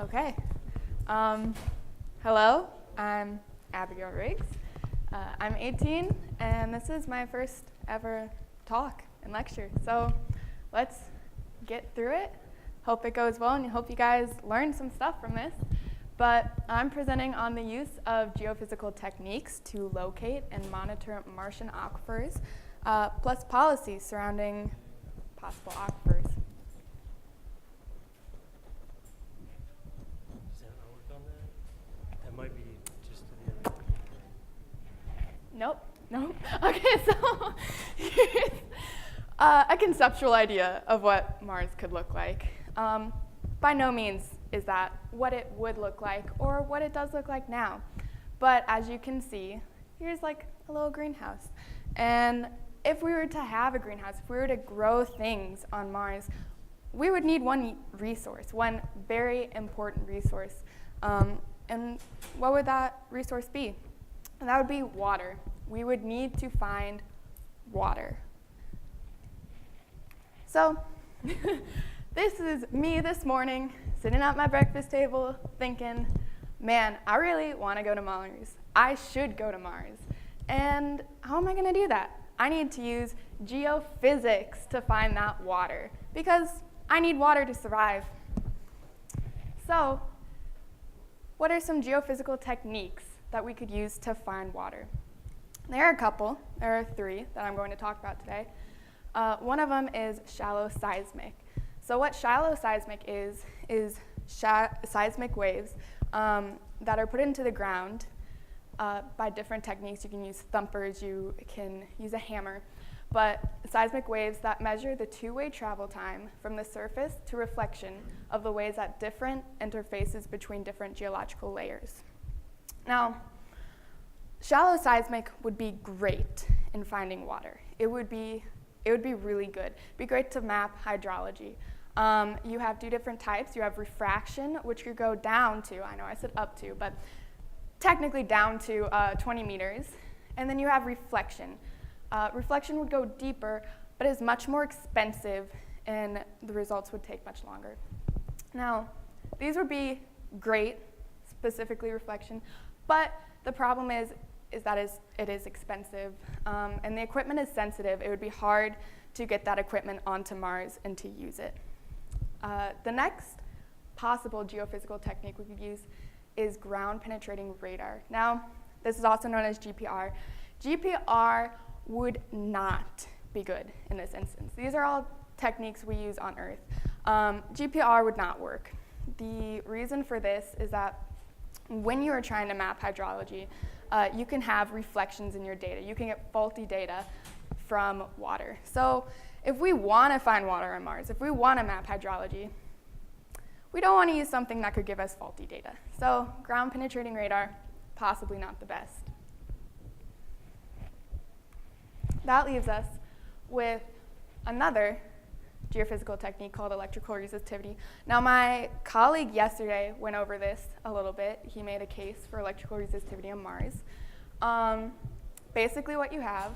Okay. Hello, I'm Abigail Riggs. I'm 18, and this is my first ever talk and lecture. So let's get through it. Hope it goes well, and I hope you guys learn some stuff from this. But I'm presenting on the use of geophysical techniques to locate and monitor Martian aquifers, plus policies surrounding possible aquifers. Does that not work on that? That might be just to the other. Nope. Okay, so here's a conceptual idea of what Mars could look like. By no means is that what it would look like or what it does look like now. But as you can see, here's like a little greenhouse. And if we were to have a greenhouse, if we were to grow things on Mars, we would need one resource, one very important resource. And what would that resource be? And that would be water. We would need to find water. So this is me this morning, sitting at my breakfast table, thinking, man, I really want to go to Mars. I should go to Mars. And how am I going to do that? I need to use geophysics to find that water, because I need water to survive. So what are some geophysical techniques that we could use to find water? There are a couple. There are three that I'm going to talk about today. One of them is shallow seismic. So what shallow seismic is seismic waves that are put into the ground by different techniques. You can use thumpers, you can use a hammer, but seismic waves that measure the two-way travel time from the surface to reflection of the waves at different interfaces between different geological layers. Now, shallow seismic would be great in finding water. It would be really good. It'd be great to map hydrology. You have two different types. You have refraction, which could go down to, I know I said up to, but technically down to 20 meters. And then you have reflection. Reflection would go deeper, but is much more expensive, and the results would take much longer. Now, these would be great, specifically reflection, but the problem is that it is expensive, and the equipment is sensitive. It would be hard to get that equipment onto Mars and to use it. The next possible geophysical technique we could use is ground-penetrating radar. Now, this is also known as GPR. GPR would not be good in this instance. These are all techniques we use on Earth. GPR would not work. The reason for this is that when you are trying to map hydrology, you can have reflections in your data. You can get faulty data from water. So if we want to find water on Mars, if we want to map hydrology, we don't want to use something that could give us faulty data. So ground-penetrating radar, possibly not the best. That leaves us with another geophysical technique called electrical resistivity. Now, my colleague yesterday went over this a little bit. He made a case for electrical resistivity on Mars. Basically, what you have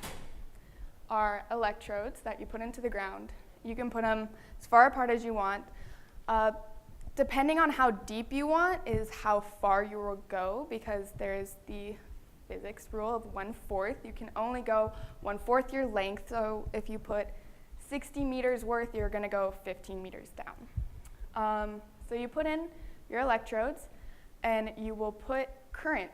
are electrodes that you put into the ground. You can put them as far apart as you want. Depending on how deep you want is how far you will go, because there is the physics rule of 1/4. You can only go 1/4 your length, so if you put 60 meters worth, you're going to go 15 meters down. So you put in your electrodes, and you will put current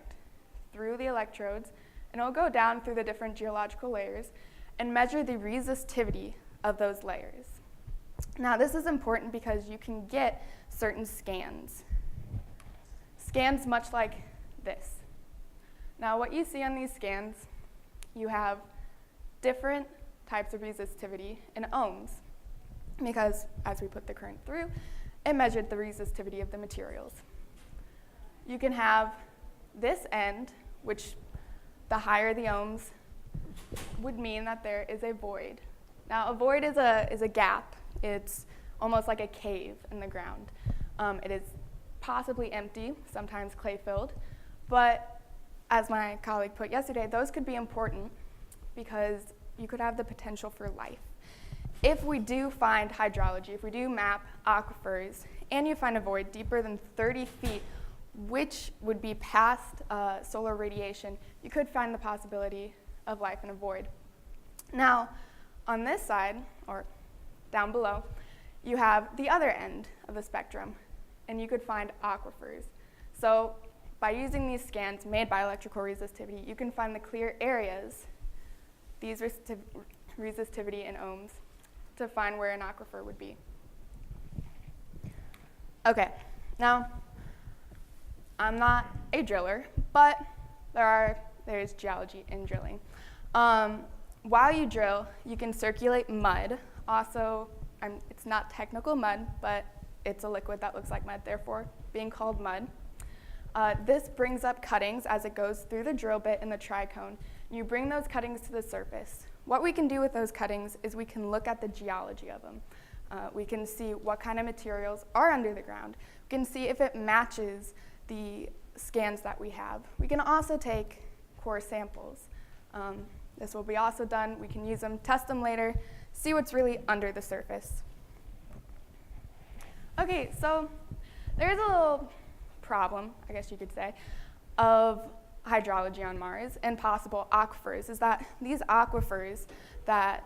through the electrodes, and it will go down through the different geological layers and measure the resistivity of those layers. Now, this is important because you can get certain scans. Scans much like this. Now, what you see on these scans, you have different types of resistivity in ohms, because as we put the current through, it measured the resistivity of the materials. You can have this end, which the higher the ohms would mean that there is a void. Now, a void is a gap. It's almost like a cave in the ground. It is possibly empty, sometimes clay-filled, but as my colleague put yesterday, those could be important because you could have the potential for life. If we do find hydrology, if we do map aquifers and you find a void deeper than 30 feet, which would be past solar radiation, you could find the possibility of life in a void. Now, on this side, or down below, you have the other end of the spectrum, and you could find aquifers. So by using these scans made by electrical resistivity, you can find the clear areas, these resistivity in ohms, to find where an aquifer would be. Okay, now, I'm not a driller, but there's geology in drilling. While you drill, you can circulate mud. Also, it's not technical mud, but it's a liquid that looks like mud, therefore being called mud. This brings up cuttings as it goes through the drill bit and the tricone. You bring those cuttings to the surface. What we can do with those cuttings is we can look at the geology of them. We can see what kind of materials are under the ground. We can see if it matches the scans that we have. We can also take core samples. This will be also done. We can use them, test them later, see what's really under the surface. Okay, so there's a little problem, I guess you could say, of hydrology on Mars and possible aquifers, is that these aquifers that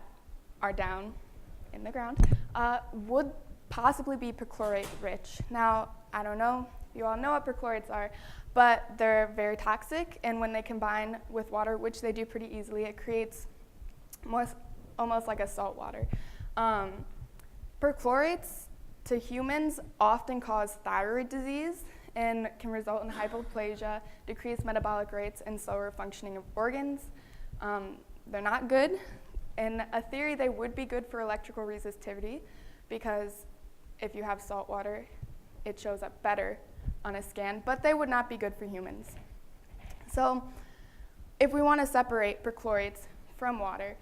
are down in the ground would possibly be perchlorate rich. Now, I don't know if you all know what perchlorates are, but they're very toxic, and when they combine with water, which they do pretty easily, it creates almost like a salt water. Perchlorates to humans often cause thyroid disease and can result in hypoplasia, decreased metabolic rates, and slower functioning of organs. They're not good. In a theory, they would be good for electrical resistivity, because if you have salt water, it shows up better on a scan, but they would not be good for humans. So if we want to separate perchlorates from water,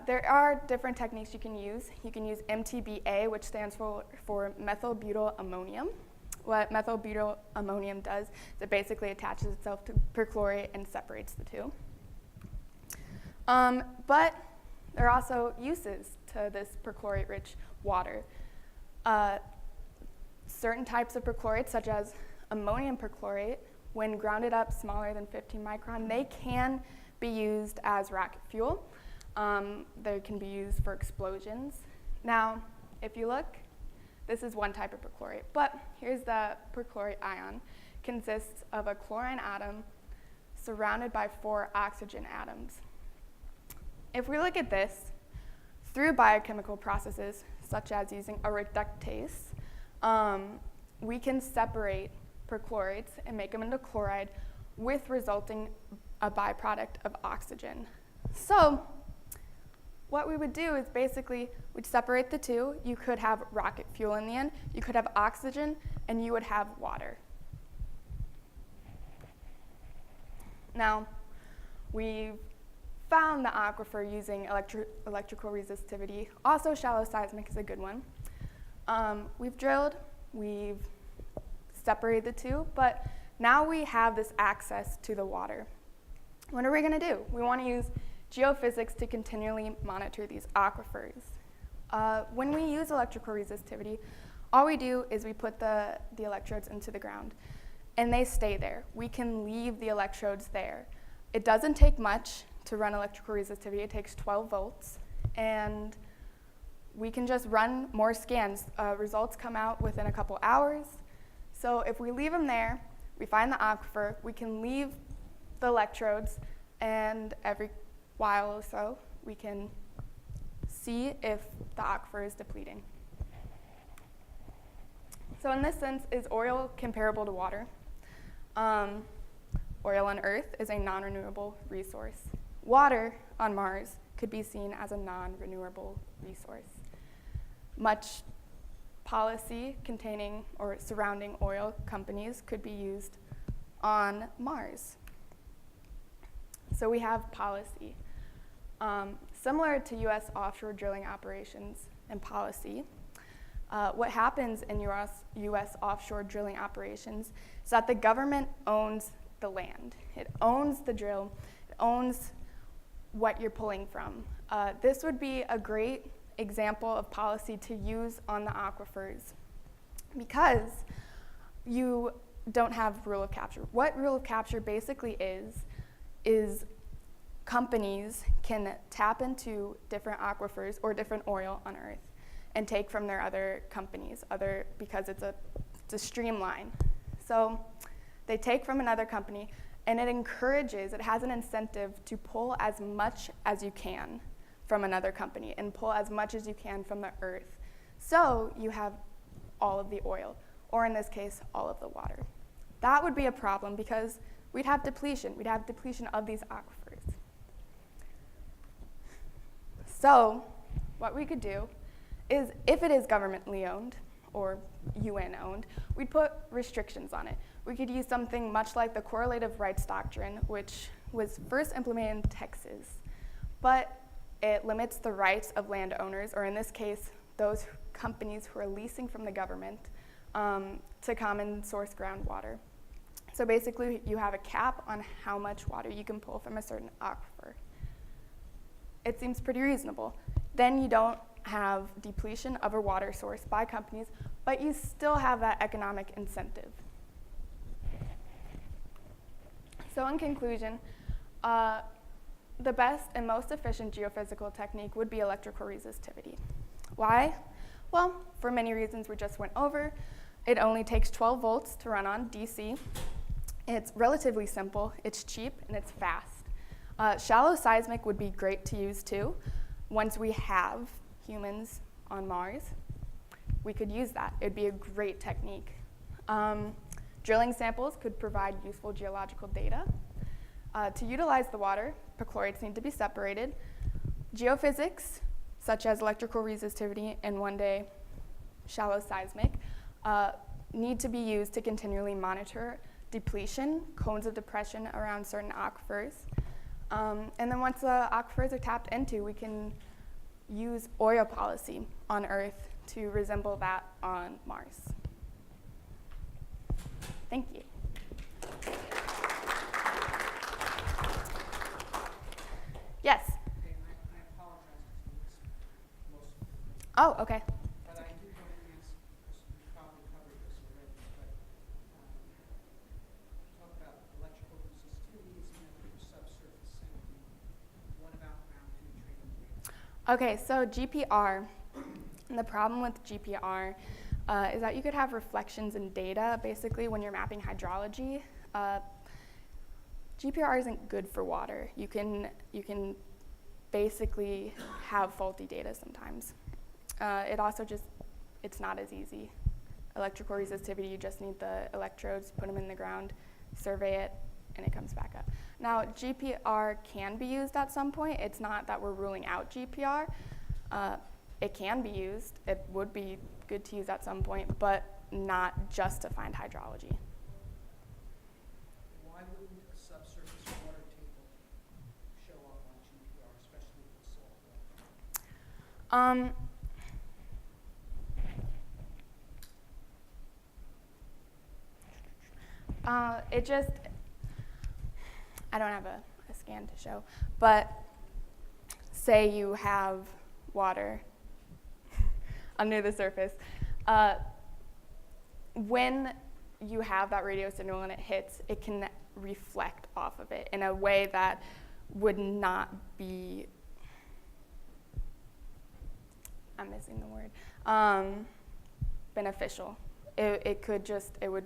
there are different techniques you can use. You can use MTBA, which stands for methyl-butyl ammonium. What methyl-butyl ammonium does is it basically attaches itself to perchlorate and separates the two. But there are also uses to this perchlorate-rich water. Certain types of perchlorates, such as ammonium perchlorate, when grounded up smaller than 15 micron, they can be used as rocket fuel. They can be used for explosions. Now, if you look, this is one type of perchlorate, but here's the perchlorate ion. It consists of a chlorine atom surrounded by 4 oxygen atoms. If we look at this, through biochemical processes, such as using a reductase, we can separate perchlorates and make them into chloride, with resulting a byproduct of oxygen. So what we would do is basically we'd separate the two. You could have rocket fuel in the end, you could have oxygen, and you would have water. Now, we've found the aquifer using electrical resistivity. Also, shallow seismic is a good one. We've drilled, we've separated the two, but now we have this access to the water. What are we going to do? We want to use geophysics to continually monitor these aquifers. When we use electrical resistivity, all we do is we put the electrodes into the ground, and they stay there. We can leave the electrodes there. It doesn't take much to run electrical resistivity. It takes 12 volts, and we can just run more scans. Results come out within a couple hours. So if we leave them there, we find the aquifer, we can leave the electrodes, and every while or so, we can see if the aquifer is depleting. So in this sense, is oil comparable to water? Oil on Earth is a non-renewable resource. Water on Mars could be seen as a non-renewable resource. Much policy containing or surrounding oil companies could be used on Mars. So we have policy. Similar to US offshore drilling operations and policy, what happens in US offshore drilling operations is that the government owns the land. It owns the drill. It owns what you're pulling from. This would be a great example of policy to use on the aquifers. because you don't have rule of capture. What rule of capture basically is companies can tap into different aquifers or different oil on Earth and take from their other companies, because it's a streamline. So they take from another company, and it has an incentive to pull as much as you can from another company and pull as much as you can from the Earth. So you have all of the oil, or in this case, all of the water. That would be a problem because we'd have depletion. We'd have depletion of these aquifers. So what we could do is, if it is governmentally owned or UN owned, we'd put restrictions on it. We could use something much like the correlative rights doctrine, which was first implemented in Texas, but it limits the rights of landowners, or in this case, those companies who are leasing from the government, to common source groundwater. So basically, you have a cap on how much water you can pull from a certain aquifer. It seems pretty reasonable. Then you don't have depletion of a water source by companies, but you still have that economic incentive. So in conclusion, the best and most efficient geophysical technique would be electrical resistivity. Why? Well, for many reasons we just went over. It only takes 12 volts to run on DC. It's relatively simple, it's cheap, and it's fast. Shallow seismic would be great to use too. Once we have humans on Mars, we could use that. It'd be a great technique. Drilling samples could provide useful geological data. To utilize the water, perchlorates need to be separated. Geophysics, such as electrical resistivity and one day shallow seismic, need to be used to continually monitor depletion, cones of depression around certain aquifers. And then once the aquifers are tapped into, we can use oil policy on Earth to resemble that on Mars. Thank you. Yes? Okay, I apologize because we missed most of it. Oh, okay. But I do have an answer, because we probably covered this already, but talk about electrical resistivity is another subsurface sampling. What about ground penetrating data? Okay, so GPR, and the problem with GPR is that you could have reflections in data, basically, when you're mapping hydrology. GPR isn't good for water. You can basically have faulty data sometimes. It also it's not as easy. Electrical resistivity, you just need the electrodes, put them in the ground, survey it, and it comes back up. Now, GPR can be used at some point. It's not that we're ruling out GPR. It can be used. It would be good to use at some point, but not just to find hydrology. Why wouldn't a subsurface water table show up on GPR, especially with salt water? I don't have a scan to show, but say you have water under the surface. When you have that radio signal and it hits, it can reflect off of it in a way that would not be, I'm missing the word, beneficial. It would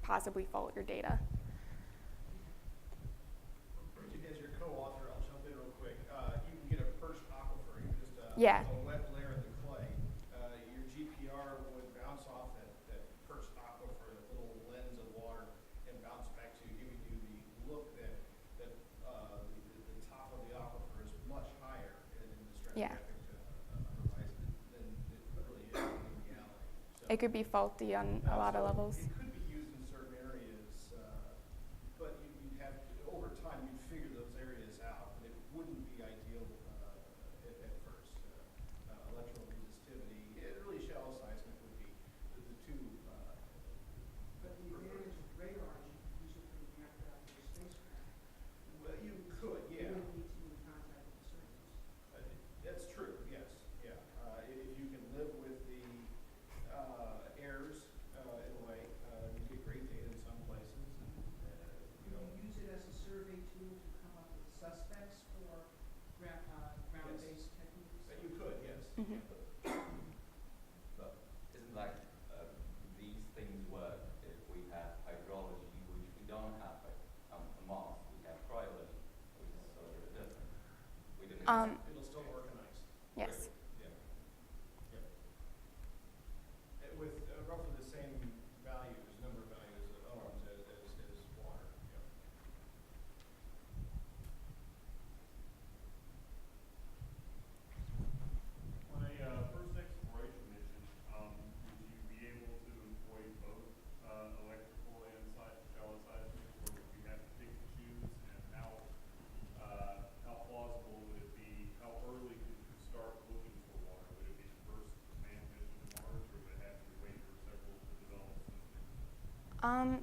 possibly fault your data. As your co-author, I'll jump in real quick. You can get a perched aquifer, just a wet layer in the clay. Your GPR would bounce off that perched aquifer, that little lens of water, and bounce back to you, giving you the look that the top of the aquifer is much higher in the stratigraphic horizon than it really is in reality. So It could be faulty on a lot of levels. it could be used in certain areas, but you'd have to, over time, you'd figure those areas out, but it wouldn't be ideal at first. Electrical resistivity, really shallow seismic would be the two. But the advantage of radar is you can use it for the map out of your spacecraft. Well, you could, yeah. You don't need to be in contact with the surface. That's true, yes, yeah. If you can live with the errors It'll still work on ice. Yes. Yeah. Yeah. With roughly the same values, number of values of ohms as water. Yeah. On a first exploration mission, would you be able to employ both electrical and shallow seismic, or would you have to pick and choose? And how plausible would it be? How early could you start looking for water? Would it be the first manned mission to Mars, or would it have to wait for several to develop something?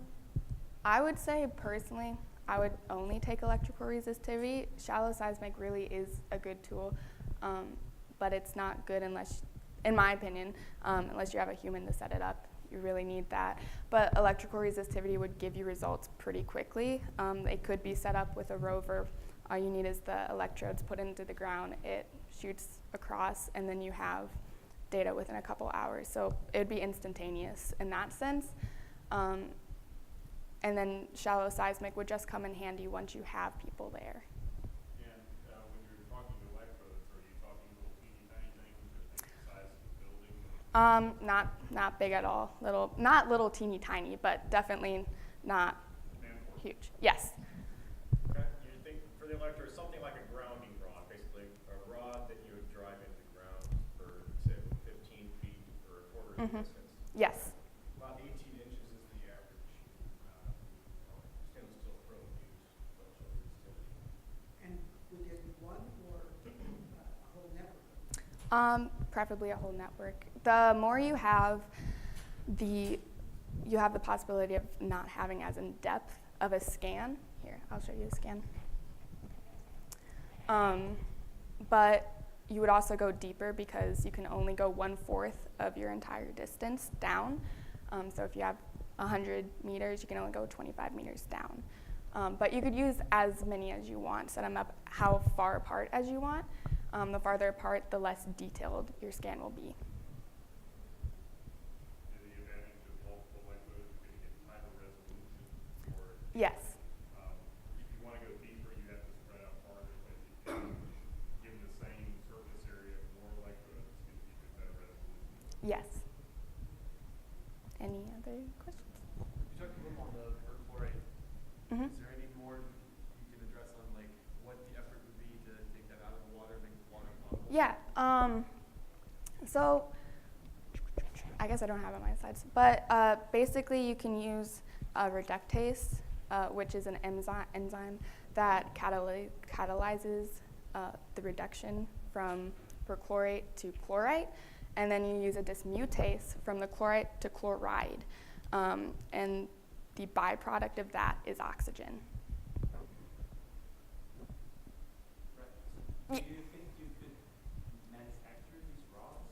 I would say personally, I would only take electrical resistivity. Shallow seismic really is a good tool, but it's not good unless, in my opinion, unless you have a human to set it up. You really need that. But electrical resistivity would give you results pretty quickly. It could be set up with a rover. All you need is the electrodes put into the ground. It shoots across, and then you have data within a couple hours. So it would be instantaneous in that sense. And then shallow seismic would just come in handy once you have people there. And when you're talking electrodes, are you talking little teeny tiny things, or things the size of the building? Not big at all. Not little teeny tiny, but definitely not Manport. huge. Yes. Okay. You think for the electrode, something like a grounding rod, basically a rod that you would drive into the ground for, say, 15 feet or a quarter of the distance. Yes. About 18 inches is the average stainless steel probe used for electrical resistivity. And would there be one or a whole network? Preferably a whole network. The more you have, you have the possibility of not having as in depth of a scan. Here, I'll show you a scan. But you would also go deeper because you can only go 1/4 of your entire distance down. So if you have 100 meters, you can only go 25 meters down. But you could use as many as you want, set them up how far apart as you want. The farther apart, the less detailed your scan will be. And the advantage of multiple electrodes, you're going to get tighter resolution. Or Yes. if you want to go deeper, you have to spread out farther. But if you can, given the same surface area, more electrodes, it's going to give you better resolution. Yes. Any other questions? You talked a little on the perchlorate. Mhm. Is there any more you can address on like what the effort would be to take that out of the water and make the water potable? Yeah. So I guess I don't have it on my slides, but basically you can use reductase, which is an enzyme that catalyzes the reduction from perchlorate to chlorite, and then you use a dismutase from the chlorite to chloride, and the byproduct of that is oxygen. Right. Do you think you could manufacture these rods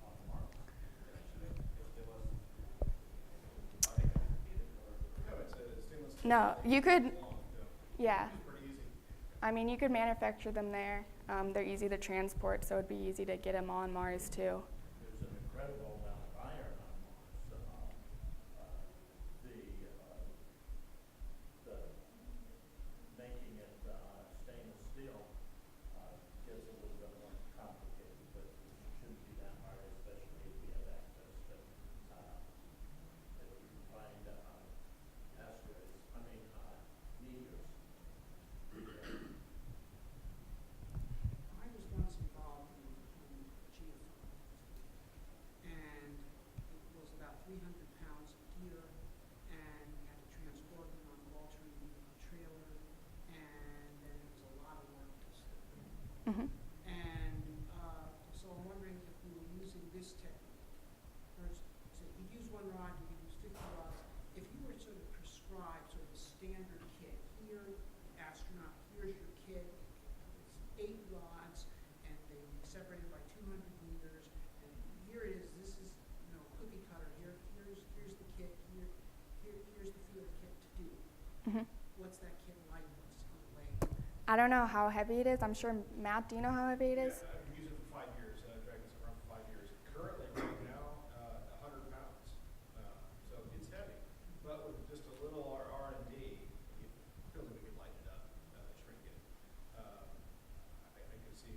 on Mars eventually if there was, are they complicated or? No, it's a stainless steel. No, you could, Long, yeah. It's pretty easy. I mean, you could manufacture them there. They're easy to transport, so it'd be easy to get them on Mars too. There's an incredible amount of iron on Mars. The making it stainless steel gets a little bit more complicated, but it shouldn't be that hard, especially if we have access to if we can find asteroids. Meteors. I was once involved in geophysical, and it was about 300 pounds of gear, and we had to transport them on an alternate trailer, and then it was a lot of work to stick them. Mhm. And so I'm wondering if we were using this technique. First, so you use one rod, you could use 50 rods. If you were sort of prescribed sort of a standard kit, here, astronaut, here's your kit, it's 8 rods, and they would be separated by 200 meters, and here it is, this is, cookie cutter, here's the kit, here's the field kit to do. Mhm. What's that kit like? What's it going to weigh? I don't know how heavy it is. I'm sure, Matt, do you know how heavy it is? Yeah, I've used it for 5 years. Dragged this around for 5 years. Currently, right now, 100 pounds. So it's heavy, but with just a little R&D, it feels like we could lighten it up, shrink it. I could see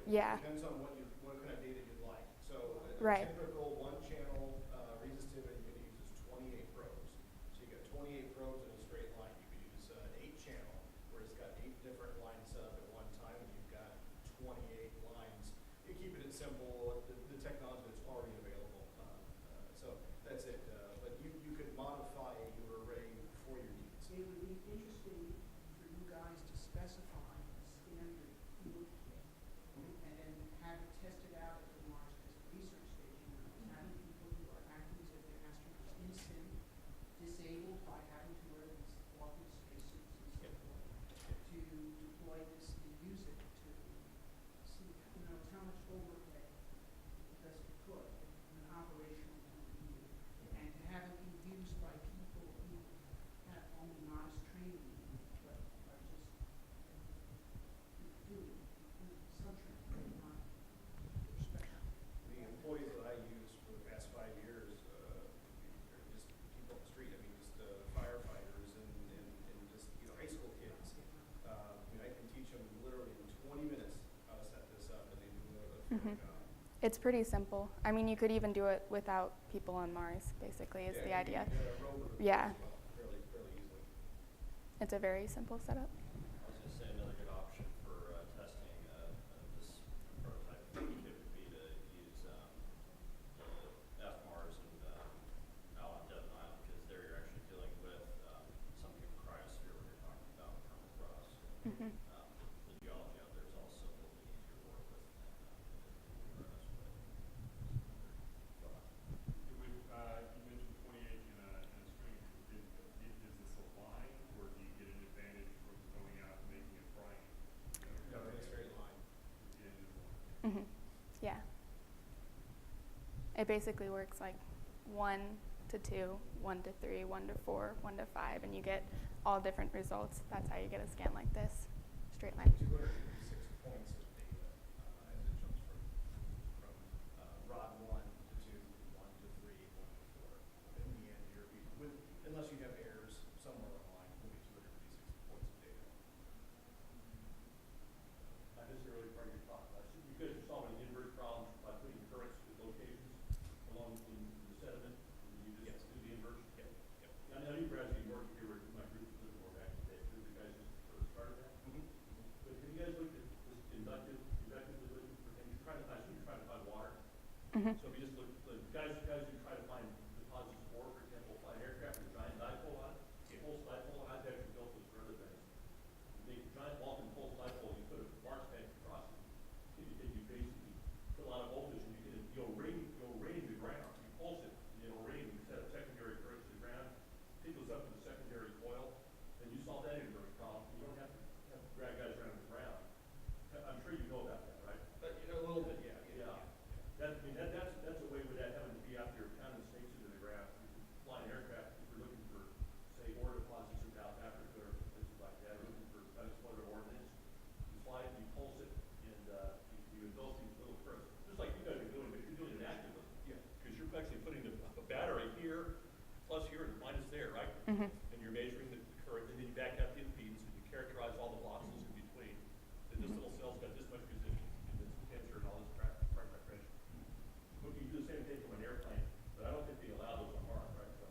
Yeah. Depends on what kind of data you'd like. So a Right. typical one-channel resistivity you can use is 28 probes. So you got 28 probes in a straight line. You could use an 8-channel where it's got 8 different lines set up at one time, and you've got 28 lines. You keep it simple. The technology that's already available. So that's it. But you could modify your array for your needs. It would be interesting for you guys to specify a standard field kit and then have it tested out at the Mars research station. Having people who are acting as if they're astronauts in sim, disabled by having to wear these awful spacesuits and so forth, to deploy this and use it to see, how much overhead does it put from an operational point of view, and to have it be used by people who have only modest training, but are just doing some training, not special. The employees that I use for the past 5 years, they're just people on the street. I mean, just firefighters and just high school kids. I can teach them literally in 20 minutes how to set this up, and they do a terrific job. It's pretty simple. I mean, you could even do it without people on Mars, basically, is the idea. Yeah. Fairly easily. It's a very simple setup. I was going to say another good option for testing this prototype kit would be to use Mars and out on Devon Island, because there you're actually dealing with something of a cryosphere when you're talking about permafrost. Mhm. The geology out there is also a little bit easier to work with than the rest. You mentioned 28 in a string. Is this a line, or do you get an advantage from going out and making a triangle? No, in a straight line. The end is one. Yeah. It basically works like 1 to 2, 1 to 3, 1 to 4, 1 to 5, and you get all different results. That's how you get a scan like this, straight line. 256 points of data as it jumps from rod 1 to 2, 1 to 3, 1 to 4. In the end, unless you have errors somewhere along the line, it will be 256 points of data. I missed the early part of your talk. You guys are solving inverse problems by putting currents at locations along in the sediment. You just do the inversion. Yep. I know you guys worked here with my group a little more back in the day. Were the guys just sort of started that? But have you guys looked at this inductively looking for things? I assume you're trying to find water. So if you just look, the guys who try to find deposits of ore, for example, fly an aircraft with a giant dipole on it, pulse dipole, I've actually built this for other things. You make a giant Vulcan pulse dipole, you put a Mars tank across it, and you basically fill out a voltage, and you'll rain the ground. You pulse it, and it'll rain. You set up secondary currents to the ground, take those up to the secondary coil, and you solve that inverse problem. You don't have to drag guys around the ground. I'm sure you know about that, right? A little bit, yeah. That's a way without having to be out there pounding snakes into the ground. You can fly an aircraft if you're looking for, say, ore deposits in South Africa or places like that, or looking for unexploded ordnance. You fly it, you pulse it, and you indulge these little currents. Just like you guys are doing, but you're doing it actively. Yeah. Because you're actually putting a battery here, plus here, and minus there, right? And you're measuring the current, and then you back out the impedance, and you characterize all the boxes in between. And this little cell's got this much resistance, and this tensor, and all this pressure. But you do the same thing from an airplane, but I don't think they allow those on Mars, right? So,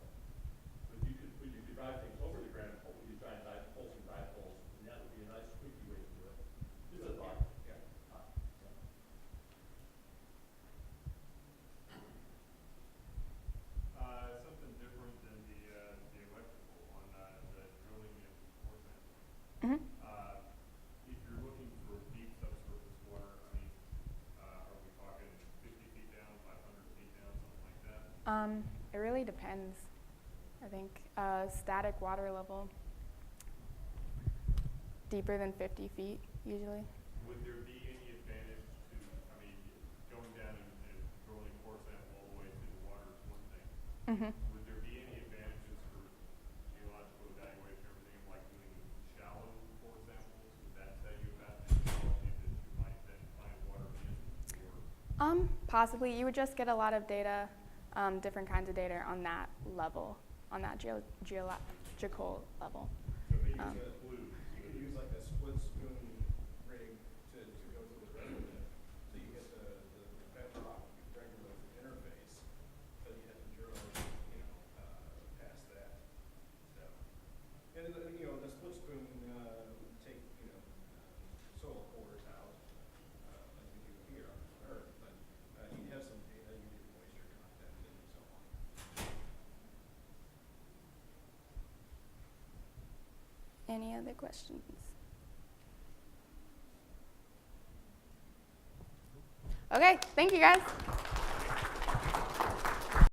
but you could drive things over the ground with these giant pulsing dipoles, and that would be a nice, quicky way to do it. Just a thought. Yeah. Something different than the electrical on the drilling and core sampling. If you're looking for deep subsurface water, are we talking 50 feet down, 500 feet down, something like that? It really depends. I think static water level, deeper than 50 feet usually. Would there be any advantage to, going down and drilling a core sample all the way to the water is one thing. Would there be any advantages for geological evaluation, everything like doing shallow core samples? Would that tell you about technology that you might then find water in? Possibly. You would just get a lot of data, different kinds of data on that level, on that geological level. So if you use you could use like a split spoon rig to go to the reservoir. Any other questions? Okay, thank you guys.